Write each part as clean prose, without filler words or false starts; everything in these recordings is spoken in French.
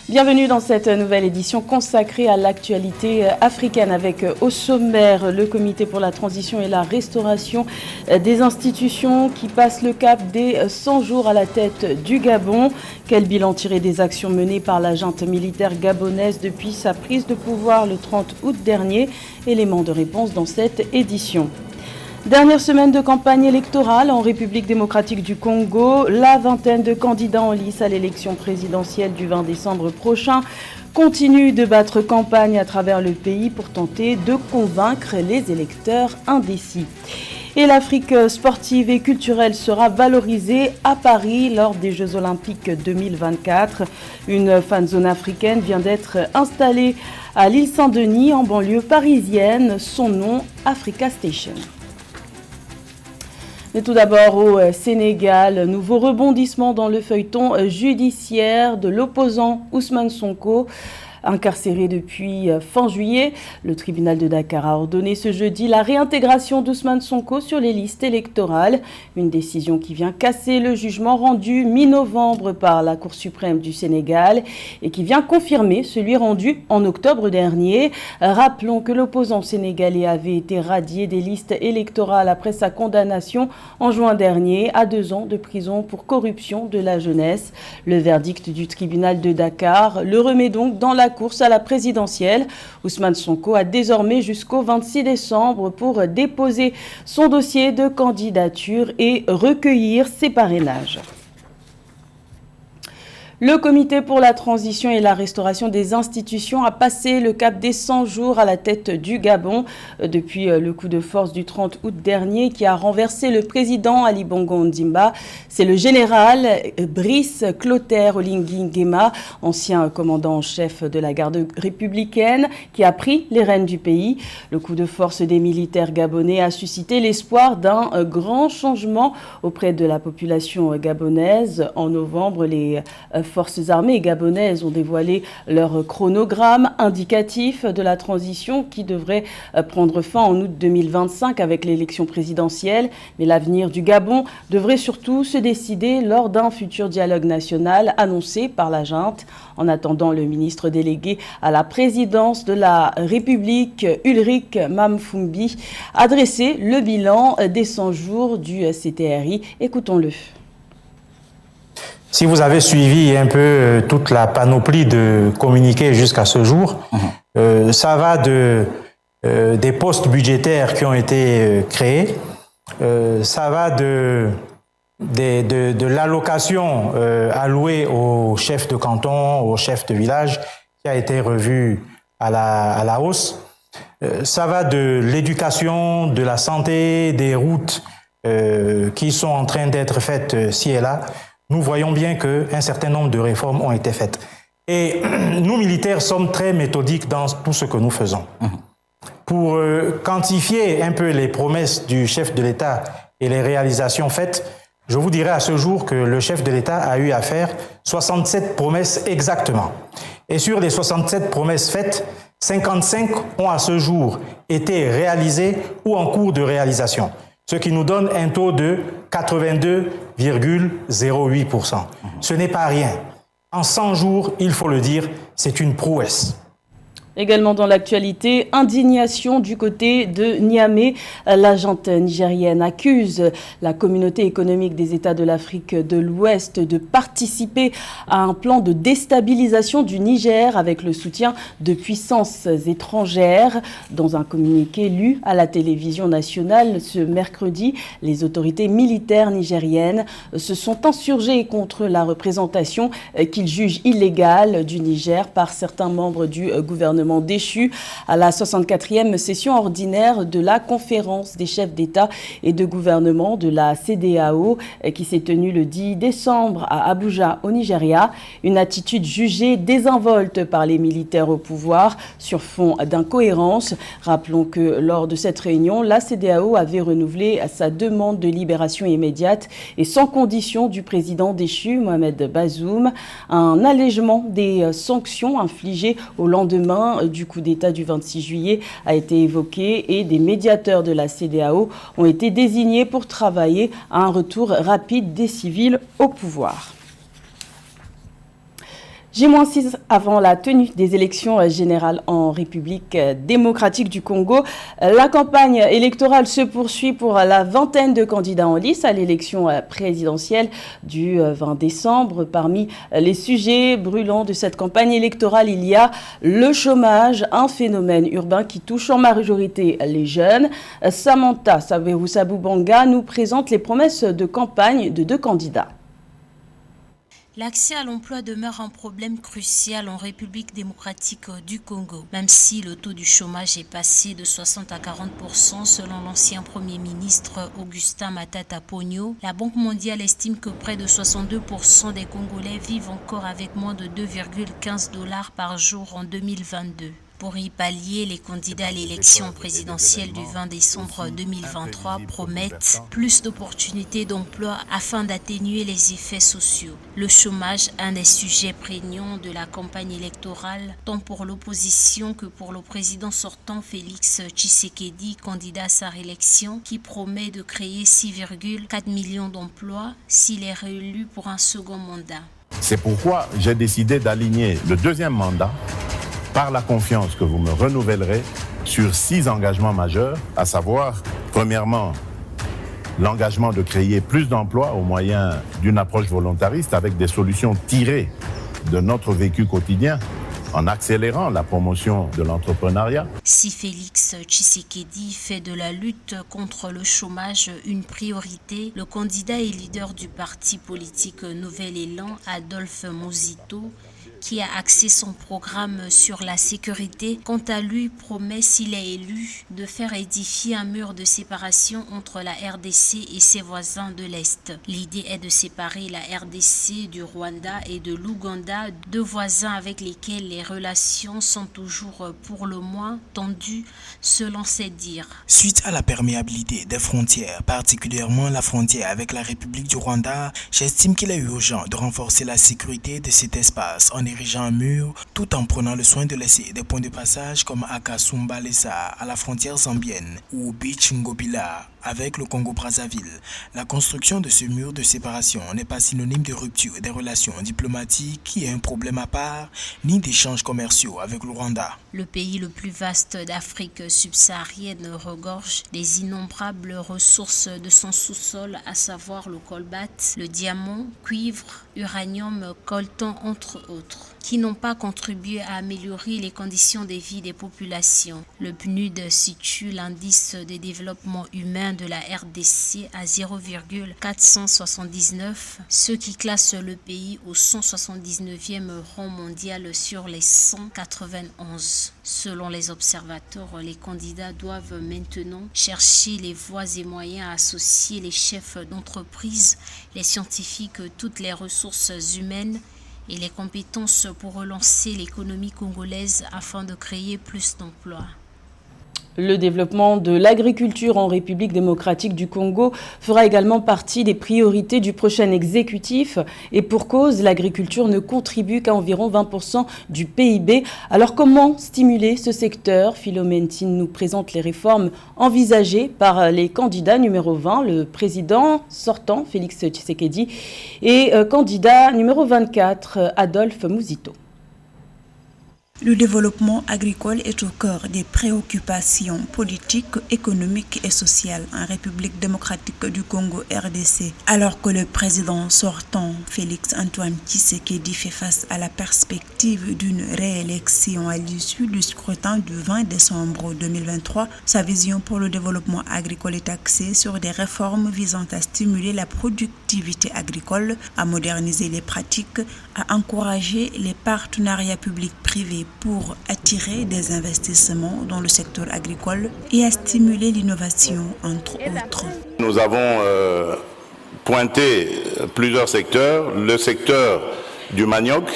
Bienvenue dans cette nouvelle édition consacrée à l'actualité africaine avec au sommaire le Comité pour la transition et la restauration des institutions qui passe le cap des 100 jours à la tête du Gabon. Quel bilan tiré des actions menées par la junte militaire gabonaise depuis sa prise de pouvoir le 30 août dernier? Élément de réponse dans cette édition. Dernière semaine de campagne électorale en République démocratique du Congo, la vingtaine de candidats en lice à l'élection présidentielle du 20 décembre prochain continuent de battre campagne à travers le pays pour tenter de convaincre les électeurs indécis. Et l'Afrique sportive et culturelle sera valorisée à Paris lors des Jeux Olympiques 2024. Une fan zone africaine vient d'être installée à l'île Saint-Denis en banlieue parisienne, son nom Africa Station. Mais tout d'abord au Sénégal, nouveau rebondissement dans le feuilleton judiciaire de l'opposant Ousmane Sonko. Incarcéré depuis fin juillet, le tribunal de Dakar a ordonné ce jeudi la réintégration d'Ousmane Sonko sur les listes électorales. Une décision qui vient casser le jugement rendu mi-novembre par la Cour suprême du Sénégal et qui vient confirmer celui rendu en octobre dernier. Rappelons que l'opposant sénégalais avait été radié des listes électorales après sa condamnation en juin dernier à 2 ans de prison pour corruption de la jeunesse. Le verdict du tribunal de Dakar le remet donc dans la course à la présidentielle. Ousmane Sonko a désormais jusqu'au 26 décembre pour déposer son dossier de candidature et recueillir ses parrainages. Le Comité pour la transition et la restauration des institutions a passé le cap des 100 jours à la tête du Gabon depuis le coup de force du 30 août dernier qui a renversé le président Ali Bongo Ondimba. C'est le général Brice Clotaire Oligui Nguema, ancien commandant en chef de la garde républicaine, qui a pris les rênes du pays. Le coup de force des militaires gabonais a suscité l'espoir d'un grand changement auprès de la population gabonaise. En novembre, les forces armées gabonaises ont dévoilé leur chronogramme indicatif de la transition qui devrait prendre fin en août 2025 avec l'élection présidentielle. Mais l'avenir du Gabon devrait surtout se décider lors d'un futur dialogue national annoncé par la junte. En attendant, le ministre délégué à la présidence de la République, Ulrich Mamfumbi, a dressé le bilan des 100 jours du CTRI. Écoutons-le. Si vous avez suivi un peu toute la panoplie de communiqués jusqu'à ce jour, ça va des postes budgétaires qui ont été créés, ça va de l'allocation allouée aux chefs de canton, aux chefs de village, qui a été revue à la hausse. Ça va de l'éducation, de la santé, des routes qui sont en train d'être faites ci et là. Nous voyons bien qu'un certain nombre de réformes ont été faites. Et nous, militaires, sommes très méthodiques dans tout ce que nous faisons. Pour quantifier un peu les promesses du chef de l'État et les réalisations faites, je vous dirai à ce jour que le chef de l'État a eu à faire 67 promesses exactement. Et sur les 67 promesses faites, 55 ont à ce jour été réalisées ou en cours de réalisation, ce qui nous donne un taux de 82,08%. Ce n'est pas rien. En 100 jours, il faut le dire, c'est une prouesse. Également dans l'actualité, indignation du côté de Niamey. La junte nigérienne accuse la communauté économique des États de l'Afrique de l'Ouest de participer à un plan de déstabilisation du Niger avec le soutien de puissances étrangères. Dans un communiqué lu à la télévision nationale ce mercredi, les autorités militaires nigériennes se sont insurgées contre la représentation qu'ils jugent illégale du Niger par certains membres du gouvernement déchu à la 64e session ordinaire de la conférence des chefs d'État et de gouvernement de la CEDEAO qui s'est tenue le 10 décembre à Abuja au Nigeria. Une attitude jugée désinvolte par les militaires au pouvoir sur fond d'incohérence. Rappelons que lors de cette réunion, la CEDEAO avait renouvelé sa demande de libération immédiate et sans condition du président déchu, Mohamed Bazoum, un allègement des sanctions infligées au lendemain du coup d'État du 26 juillet a été évoqué et des médiateurs de la CEDEAO ont été désignés pour travailler à un retour rapide des civils au pouvoir. J-6 avant la tenue des élections générales en République démocratique du Congo. La campagne électorale se poursuit pour la vingtaine de candidats en lice à l'élection présidentielle du 20 décembre. Parmi les sujets brûlants de cette campagne électorale, il y a le chômage, un phénomène urbain qui touche en majorité les jeunes. Samantha Saverou-Sabou-Banga nous présente les promesses de campagne de deux candidats. L'accès à l'emploi demeure un problème crucial en République démocratique du Congo. Même si le taux du chômage est passé de 60 à 40% selon l'ancien Premier ministre Augustin Matata Ponyo, la Banque mondiale estime que près de 62% des Congolais vivent encore avec moins de 2,15 $ par jour en 2022. Pour y pallier, les candidats à l'élection présidentielle du 20 décembre 2023 promettent plus d'opportunités d'emploi afin d'atténuer les effets sociaux. Le chômage, un des sujets prégnants de la campagne électorale, tant pour l'opposition que pour le président sortant Félix Tshisekedi, candidat à sa réélection, qui promet de créer 6,4 millions d'emplois s'il est réélu pour un second mandat. C'est pourquoi j'ai décidé d'aligner le deuxième mandat par la confiance que vous me renouvellerez sur 6 engagements majeurs, à savoir, premièrement, l'engagement de créer plus d'emplois au moyen d'une approche volontariste avec des solutions tirées de notre vécu quotidien, en accélérant la promotion de l'entrepreneuriat. Si Félix Tshisekedi fait de la lutte contre le chômage une priorité, le candidat et leader du parti politique Nouvel Élan, Adolphe Muzito, qui a axé son programme sur la sécurité, quant à lui promet, s'il est élu, de faire édifier un mur de séparation entre la RDC et ses voisins de l'Est. L'idée est de séparer la RDC du Rwanda et de l'Ouganda, deux voisins avec lesquels les relations sont toujours pour le moins tendues, selon ses dires. Suite à la perméabilité des frontières, particulièrement la frontière avec la République du Rwanda, j'estime qu'il est urgent de renforcer la sécurité de cet espace en érigeant un mur, tout en prenant le soin de laisser des points de passage comme Akasumbalesa à la frontière zambienne ou Beach Ngobila avec le Congo-Brazzaville. La construction de ce mur de séparation n'est pas synonyme de rupture des relations diplomatiques qui est un problème à part, ni d'échanges commerciaux avec le Rwanda. Le pays le plus vaste d'Afrique subsaharienne regorge des innombrables ressources de son sous-sol, à savoir le colbate, le diamant, cuivre, uranium, coltan, entre autres, qui n'ont pas contribué à améliorer les conditions de vie des populations. Le PNUD situe l'indice de développement humain de la RDC à 0,479, ce qui classe le pays au 179e rang mondial sur les 191. Selon les observateurs, les candidats doivent maintenant chercher les voies et moyens à associer les chefs d'entreprise, les scientifiques, toutes les ressources humaines et les compétences pour relancer l'économie congolaise afin de créer plus d'emplois. Le développement de l'agriculture en République démocratique du Congo fera également partie des priorités du prochain exécutif. Et pour cause, l'agriculture ne contribue qu'à environ 20% du PIB. Alors comment stimuler ce secteur? Philomène Tine nous présente les réformes envisagées par les candidats numéro 20, le président sortant Félix Tshisekedi et candidat numéro 24, Adolphe Muzito. Le développement agricole est au cœur des préoccupations politiques, économiques et sociales en République démocratique du Congo RDC. Alors que le président sortant, Félix Antoine Tshisekedi, fait face à la perspective d'une réélection à l'issue du scrutin du 20 décembre 2023, sa vision pour le développement agricole est axée sur des réformes visant à stimuler la productivité agricole, à moderniser les pratiques, à encourager les partenariats publics-privés pour attirer des investissements dans le secteur agricole et à stimuler l'innovation, entre autres. Nous avons pointé plusieurs secteurs. Le secteur du manioc.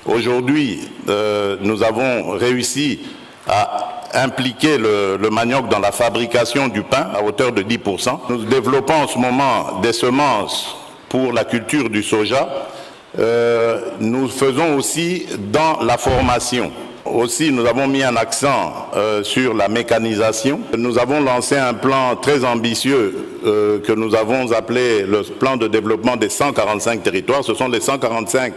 Aujourd'hui, nous avons réussi à impliquer le manioc dans la fabrication du pain à hauteur de 10%. Nous développons en ce moment des semences pour la culture du soja. Nous faisons aussi dans la formation. Aussi, nous avons mis un accent sur la mécanisation. Nous avons lancé un plan très ambitieux que nous avons appelé le plan de développement des 145 territoires. Ce sont les 145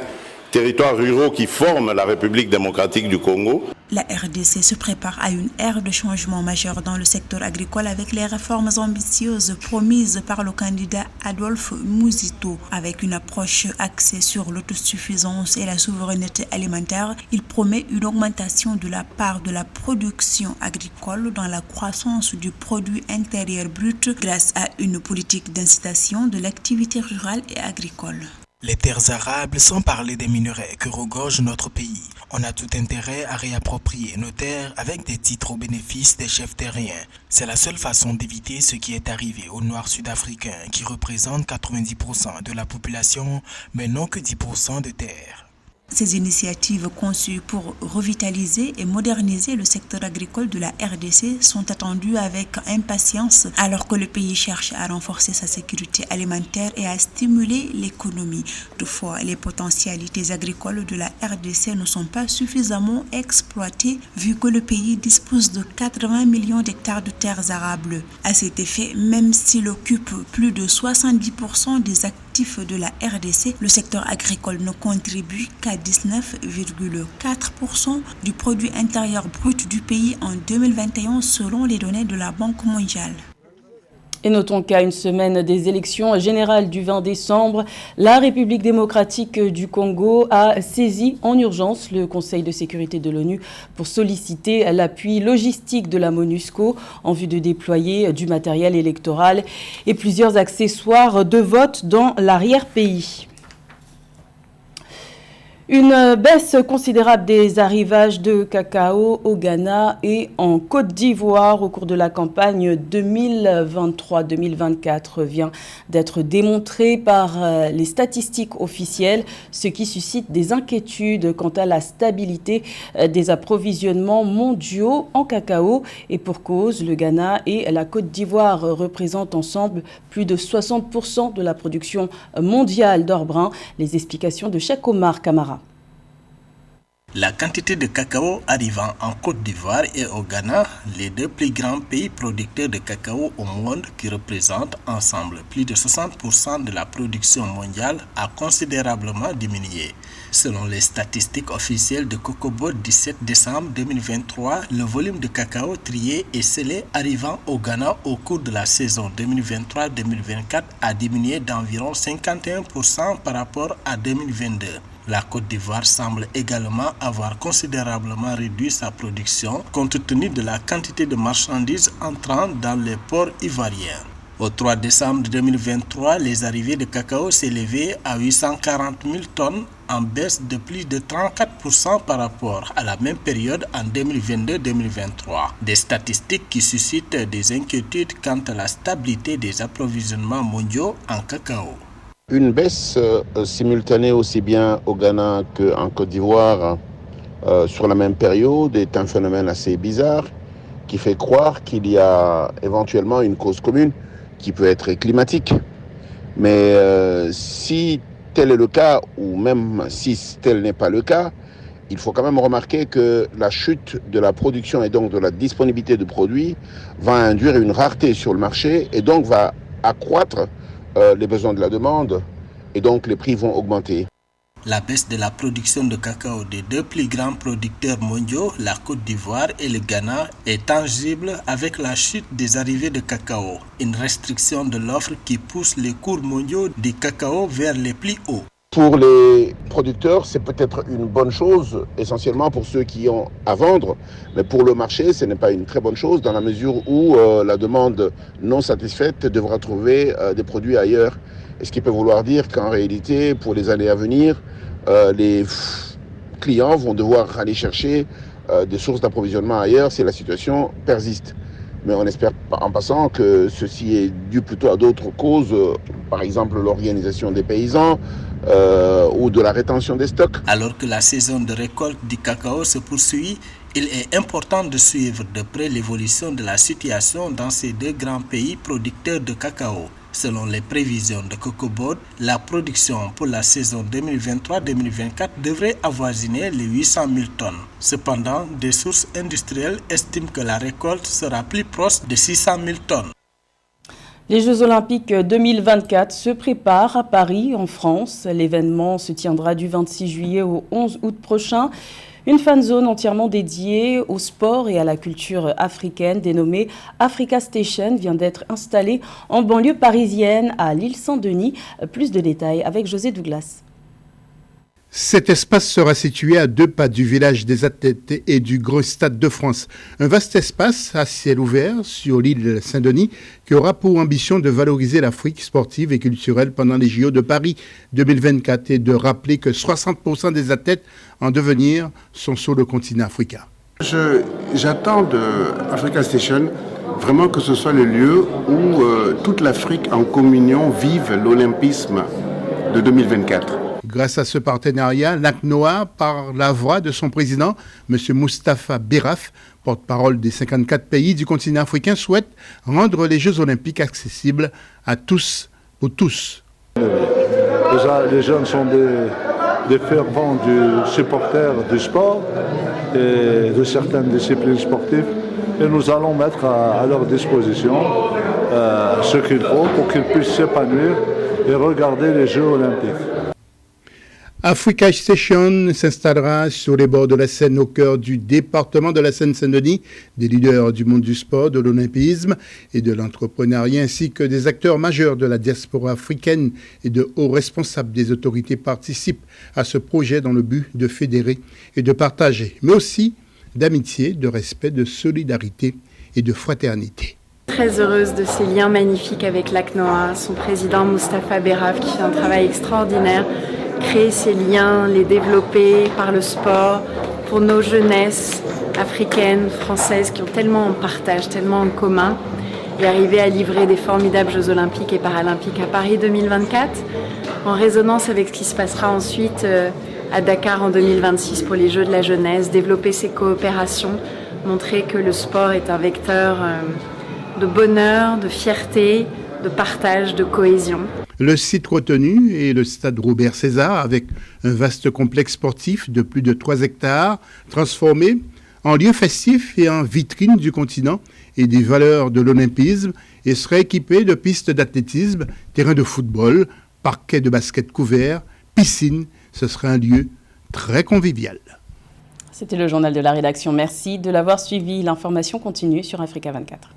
territoires ruraux qui forment la République démocratique du Congo. La RDC se prépare à une ère de changement majeur dans le secteur agricole avec les réformes ambitieuses promises par le candidat Adolphe Muzito. Avec une approche axée sur l'autosuffisance et la souveraineté alimentaire, il promet une augmentation de la part de la production agricole dans la croissance du produit intérieur brut grâce à une politique d'incitation de l'activité rurale et agricole. Les terres arables, sans parler des minerais que regorge notre pays. On a tout intérêt à réapproprier nos terres avec des titres au bénéfice des chefs terriens. C'est la seule façon d'éviter ce qui est arrivé aux Noirs sud-africains qui représentent 90% de la population, mais non que 10% de terres. Ces initiatives conçues pour revitaliser et moderniser le secteur agricole de la RDC sont attendues avec impatience alors que le pays cherche à renforcer sa sécurité alimentaire et à stimuler l'économie. Toutefois, les potentialités agricoles de la RDC ne sont pas suffisamment exploitées vu que le pays dispose de 80 millions d'hectares de terres arables. À cet effet, même s'il occupe plus de 70% des actifs de la RDC, le secteur agricole ne contribue qu'à 19,4% du produit intérieur brut du pays en 2021 selon les données de la Banque mondiale. Et notons qu'à une semaine des élections générales du 20 décembre, la République démocratique du Congo a saisi en urgence le Conseil de sécurité de l'ONU pour solliciter l'appui logistique de la MONUSCO en vue de déployer du matériel électoral et plusieurs accessoires de vote dans l'arrière-pays. Une baisse considérable des arrivages de cacao au Ghana et en Côte d'Ivoire au cours de la campagne 2023-2024 vient d'être démontrée par les statistiques officielles, ce qui suscite des inquiétudes quant à la stabilité des approvisionnements mondiaux en cacao. Et pour cause, le Ghana et la Côte d'Ivoire représentent ensemble plus de 60% de la production mondiale d'or brun. Les explications de Cheikh Omar Kamara. La quantité de cacao arrivant en Côte d'Ivoire et au Ghana, les deux plus grands pays producteurs de cacao au monde qui représentent ensemble plus de 60% de la production mondiale, a considérablement diminué. Selon les statistiques officielles de Cocobo 17 décembre 2023, le volume de cacao trié et scellé arrivant au Ghana au cours de la saison 2023-2024 a diminué d'environ 51% par rapport à 2022. La Côte d'Ivoire semble également avoir considérablement réduit sa production compte tenu de la quantité de marchandises entrant dans les ports ivoiriens. Au 3 décembre 2023, les arrivées de cacao s'élevaient à 840 000 tonnes, en baisse de plus de 34% par rapport à la même période en 2022-2023. Des statistiques qui suscitent des inquiétudes quant à la stabilité des approvisionnements mondiaux en cacao. Une baisse simultanée aussi bien au Ghana qu'en Côte d'Ivoire sur la même période est un phénomène assez bizarre qui fait croire qu'il y a éventuellement une cause commune qui peut être climatique. Mais si tel est le cas, ou même si tel n'est pas le cas, il faut quand même remarquer que la chute de la production et donc de la disponibilité de produits va induire une rareté sur le marché et donc va accroître les besoins de la demande et donc les prix vont augmenter. La baisse de la production de cacao des deux plus grands producteurs mondiaux, la Côte d'Ivoire et le Ghana, est tangible avec la chute des arrivées de cacao, une restriction de l'offre qui pousse les cours mondiaux du cacao vers les plus hauts. Pour les producteurs, c'est peut-être une bonne chose, essentiellement pour ceux qui ont à vendre, mais pour le marché, ce n'est pas une très bonne chose dans la mesure où la demande non satisfaite devra trouver des produits ailleurs. Et ce qui peut vouloir dire qu'en réalité, pour les années à venir, les clients vont devoir aller chercher des sources d'approvisionnement ailleurs si la situation persiste. Mais on espère en passant que ceci est dû plutôt à d'autres causes, par exemple l'organisation des paysans ou de la rétention des stocks. Alors que la saison de récolte du cacao se poursuit, il est important de suivre de près l'évolution de la situation dans ces deux grands pays producteurs de cacao. Selon les prévisions de Cocobo, la production pour la saison 2023-2024 devrait avoisiner les 800 000 tonnes. Cependant, des sources industrielles estiment que la récolte sera plus proche de 600 000 tonnes. Les Jeux Olympiques 2024 se préparent à Paris, en France. L'événement se tiendra du 26 juillet au 11 août prochain. Une fan zone entièrement dédiée au sport et à la culture africaine, dénommée Africa Station, vient d'être installée en banlieue parisienne à l'île Saint-Denis. Plus de détails avec José Douglas. Cet espace sera situé à 2 pas du village des athlètes et du Gros Stade de France. Un vaste espace à ciel ouvert sur l'île Saint-Denis qui aura pour ambition de valoriser l'Afrique sportive et culturelle pendant les JO de Paris 2024 et de rappeler que 60% des athlètes en devenir sont sur le continent africain. J'attends de Africa Station vraiment que ce soit le lieu où toute l'Afrique en communion vive l'olympisme de 2024. Grâce à ce partenariat, l'ACNOA, par la voix de son président, M. Moustapha Berraf, porte-parole des 54 pays du continent africain, souhaite rendre les Jeux olympiques accessibles à tous, pour tous. Les jeunes sont des fervents supporters du sport et de certaines disciplines sportives. Et nous allons mettre à leur disposition ce qu'il faut pour qu'ils puissent s'épanouir et regarder les Jeux olympiques. Africa Station s'installera sur les bords de la Seine au cœur du département de la Seine-Saint-Denis. Des leaders du monde du sport, de l'olympisme et de l'entrepreneuriat ainsi que des acteurs majeurs de la diaspora africaine et de hauts responsables des autorités participent à ce projet dans le but de fédérer et de partager, mais aussi d'amitié, de respect, de solidarité et de fraternité. Très heureuse de ces liens magnifiques avec l'ACNOA, son président Moustapha Berraf qui fait un travail extraordinaire. Créer ces liens, les développer par le sport pour nos jeunesses africaines, françaises qui ont tellement en partage, tellement en commun et arriver à livrer des formidables Jeux olympiques et paralympiques à Paris 2024 en résonance avec ce qui se passera ensuite à Dakar en 2026 pour les Jeux de la jeunesse, développer ces coopérations, montrer que le sport est un vecteur de bonheur, de fierté, de partage, de cohésion. Le site retenu est le stade Robert César avec un vaste complexe sportif de plus de 3 hectares transformé en lieu festif et en vitrine du continent et des valeurs de l'olympisme et serait équipé de pistes d'athlétisme, terrain de football, parquet de basket couvert, piscine. Ce serait un lieu très convivial. C'était le journal de la rédaction. Merci de l'avoir suivi. L'information continue sur Africa 24.